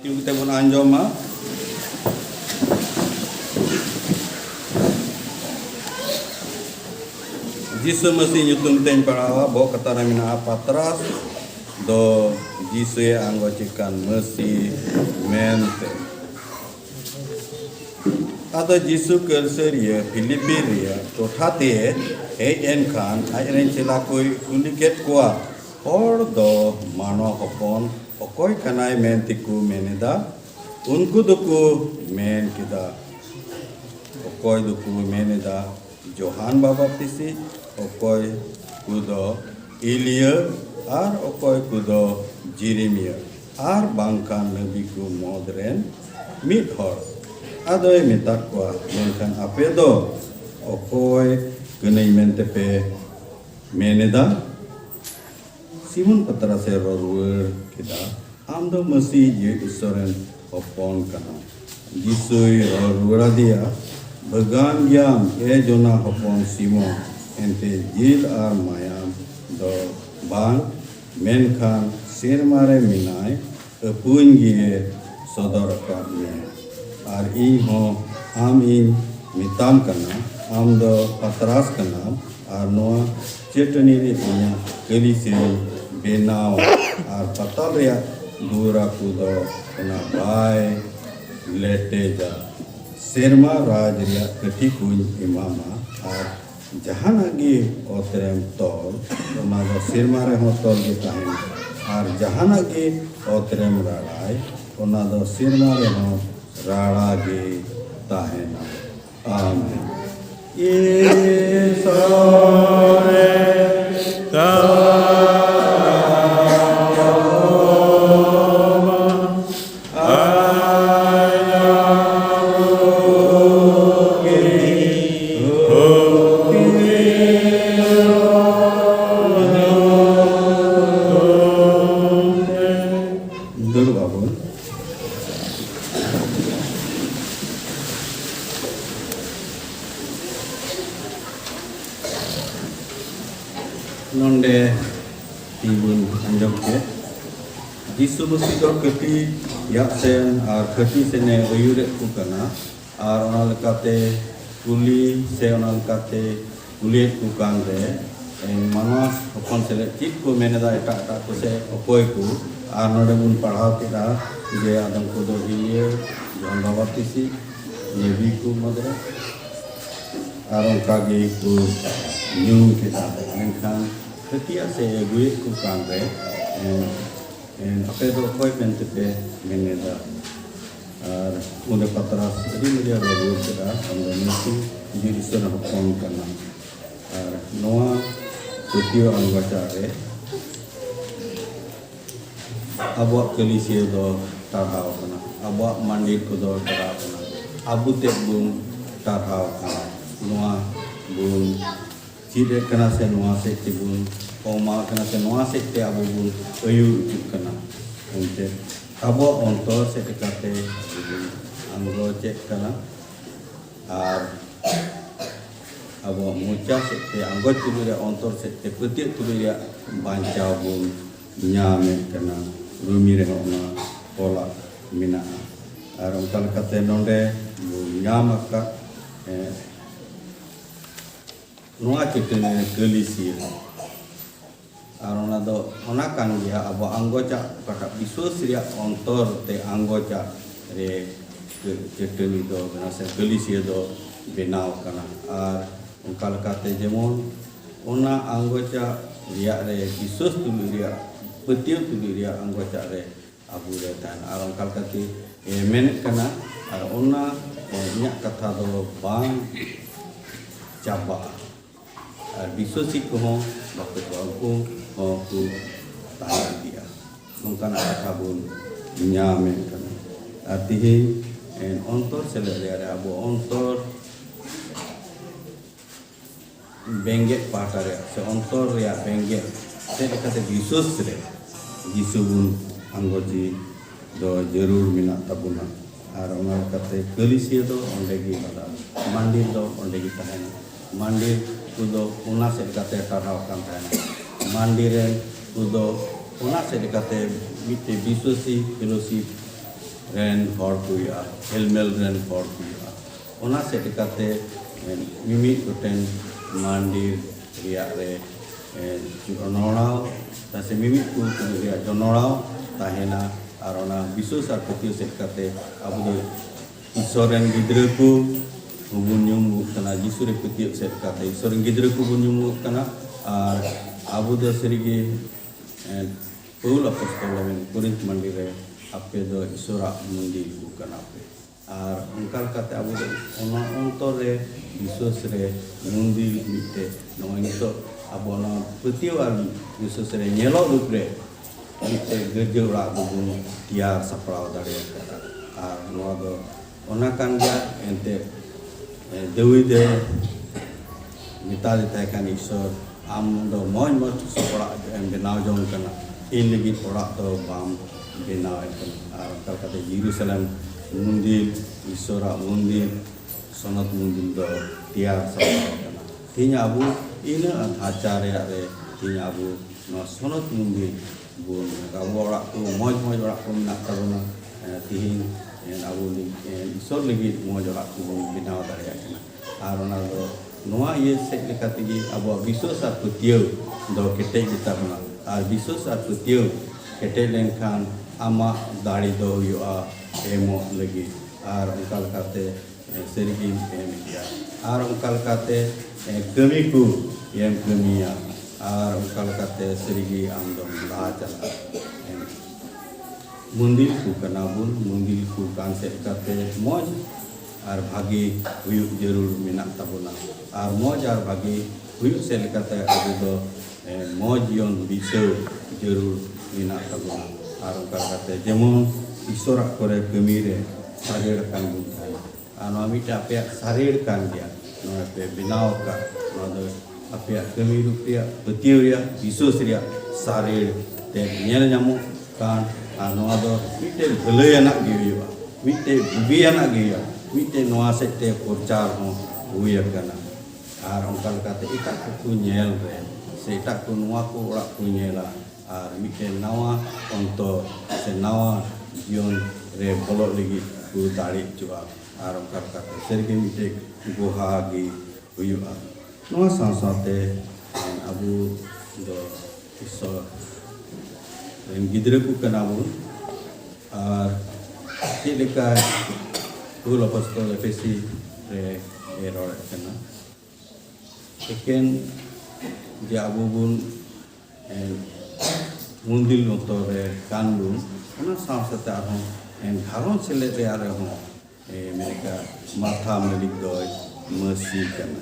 Yuk kita pun anjom mah. Jisu mesti nyutum ten parawa bawa kata namina patras do jisu ya anggotikan mesti mente. Ada jisu kerseria Filipina to thate en kan airen celakoi kundiket kuat or do mano hopon okoi kanai mentiku meneda unku duku men kita okoi duku meneda Johan Baptisi okoi kudo Ilia ar okoi kudo Jeremia ar bangkan nabiku modern mid hor adoy metak kwa menkan apedo okoi kenai mentepe meneda Simon Patrase Roruer kita amdo mesti ye isoren opon kana Jisui Roruer dia Bagan yam jona hopon Simon ente jil ar mayam do bang menkan sirmare minai epun gie sodor katme ar ho am mitam kana am do patras kana ar noa cetani ri punya kelisi benau ar patal ria dura kudo na bai leteja Serma Raj ria ketikun imama ar jahanagi otrem tol ona do serma re hotol ge tahen ar jahanagi otrem rarai ona do serma re ho rara ge tahen amen Isore ta nonde tibun anjom ke Jisu mesti do keti yaksen ar keti sene uyure ku kana ar ona lekate kuli se ona lekate kulit ku kangre en manas hopon sele chit ku meneda eta ku se opoi ku ar node bun padhao kita je adam ku do iye Johan Baptisi nebi ku madra ar onka ge ku new kita menkan ketia saya gue ku kangre en apa itu koi pentepe meneda ar unde patras jadi media baru kita anda mesti jadi sana hopon kana ar noa ketio anggacare abak kelisi do tarhau kana abak mandi ko do tarhau kana abu te bung tarhau kana noa bung Cide kena se noa se tibun, oma kena se noa se te abu bun ayu kena, unte abo ontor se tekate anggo cek kena, ar abo mucha se te anggo tulu dia ontor se te petik tulu dia bancau bun nyame kena rumi rehona pola mina, ar ontal kate nonde bun nyamaka Noa cetene kelisi, arona do onakan dia abo anggoca kata bisu siria ontor te anggoca re cetene do nase kelisi do benau kana ar ungkal kate jemon ona anggoca dia re bisu tulu dia petiu tulu dia anggoca re abu re tan ar ungkal kate men kana ar ona nyak kata do bang caba bisu si koho bakut wangku ku tahan dia mungkin ada kabun nyame kan artihi en ontor selere ada abu ontor benggek patare se ontor ya benggek se kata bisu sere bisu bun anggoji do jerur minat tabuna arona kata kelisi do ondegi pada mandi do ondegi tahan mandi kudo una se kate tarau kan mandiren kudo una se kate mite bisusi filosofi ren hor kuya helmel ren hor kuya ona setikate mimi goten mandir riak re jonorau tase mimi ku riak jonorau tahena arona bisus ar petio setikate abu do isoren gidre ku bunyum kana jisure petio setikate isoren gidre ku bunyum kana ar abu do serigi Paul apostol men Korint mandire ape do isora mundi bukan ape ar ungkal kata abu ona ontore Yesus re mundi mite no itu abu ona petio al Yesus re nyelo dupre mite gejo ra bubun tiar saprau dari kata ar no do ona kan ga ente dewi de mital takan isor am do moy mo sapra em benau jong kana in lagi orang tu bam bina itu, kalau kata Yerusalem mundir, Isra mundir, sonat mundir tu tiar sama. Tinya abu ini acara re, tinya abu no sonat mundir bun. Kalau orang tu moj orang tu nak tahu tihin abu ni Isra lagi moj orang tu bina dari itu. Arona tu noa ye sekali kati abu bisu satu tiaw do kita kita pun. Ar bisus ar putio kete lengkan ama dari do yo emo lagi ar ungkal kate serigi emia ar ungkal kate kemiku yang kemia ar ungkal kate serigi andom lahajal mundil ku kanabun mundil ku kanse kate moj ar bagi huyuk jerul minak tabuna ar moj ar bagi huyuk sel kate abu do mojion bisa jerul minak tabuna arung kata jemon isorak kore kemire sarir kan buntai anu amita apia sarir kan dia no ape binau ka no do apia kemiru pia betiuria bisu seria sarir te nyel nyamu kan anu ado mite bele anak giyo mite bubi anak giyo mite noa sete porcar ho uya kana arung kata ikat ku nyel re saya tak kunua ku orang punya lah, mikir nawa untuk senawa jion re bolok lagi ku tarik juga, orang kata sergi mikir buha lagi uyuh, nawa sangsate abu do iso, gidre ku kenabu, cilika ku lepas tu lepasi re error kena, ikan dia abubun mundil motor kanbun ona samsate arhon haron sele re arhon mereka matha melik doi masih kana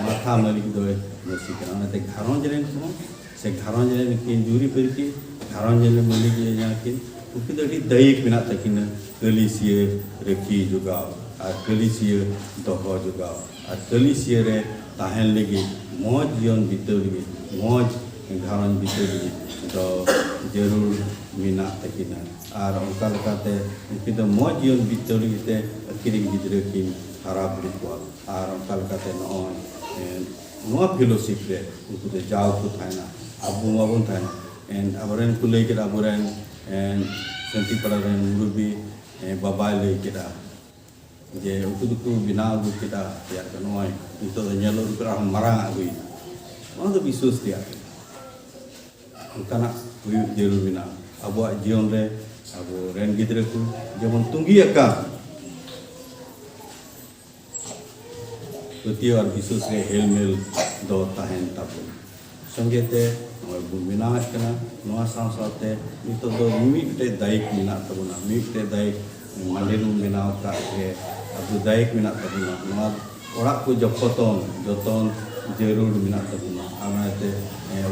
matha melik doi masih kana ona te haron jelen ko se haron jelen kin juri perki haron jelen melik ye yakin uki dadi daik bina takina kelisia reki juga ar kelisia doho juga ar kelisia re tahan lagi moj jion bitul lagi moj gharan bitul lagi do jerul minak takina ar ongkal kate kita moj jion bitul lagi te kiring gidre kin harap rikual ar ongkal kate no fellowship re untuk te jauh tu thana abu mabun thana and abaran kulai kira abaran and senti palaran murubi babai le kira je untuk bina abu kita ya kenoi itu nyalo kurang marang abu ini mana tu bisus dia karena abu jeru bina abu jion re abu ren gidre ku jemon tunggi aka Ketia ar bisus re helmel do tahen tapu sanggete abu bina kena noa sangsate itu do mimi te daik bina tapu na mimi te daik mandiru bina ka ke abu daik minak tabuna noa orang ku joton jerul minak tabuna amate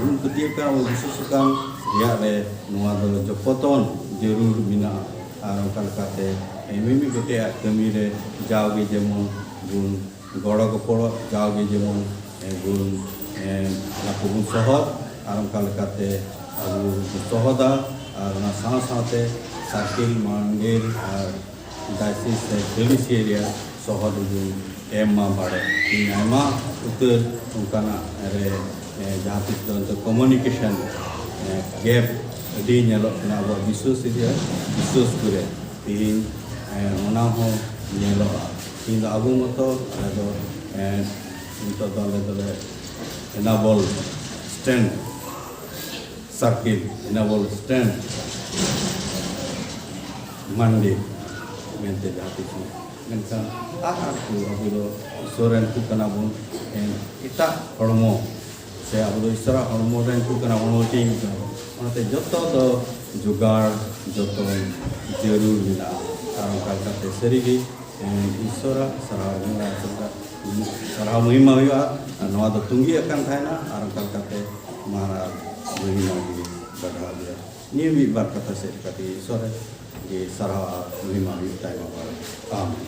un ketia ka disusukan ya re noa do joton jerul minak arang kal kate mimi gote kemire jauge jemon gun goro goporo jauge jemon gun lapun sohor arang kal kate abu sohoda ar na saate sakil mandir ar dasis delisia sohor dulu emma pada ini emma utur ungkana re jahapis untuk communication gap di nyalok kena buat bisus dia bisus kure तीन ओना हो नेलोआ तीन आबू मतो आले दो नितो दले enable stand circuit enable stand Monday mente jati sini menkan aku do isoran ku kana bun ita hormo se abu do isora hormo ren ku kana hormo ting onate joto do jugar joto jerur mina karon kalkate serigi isora sarah muhima huya noa do tunggi akan thayna aron kalkate mara muhima gi badha dia ni bi bar kata se kati isora di sarah muhima huya tay amin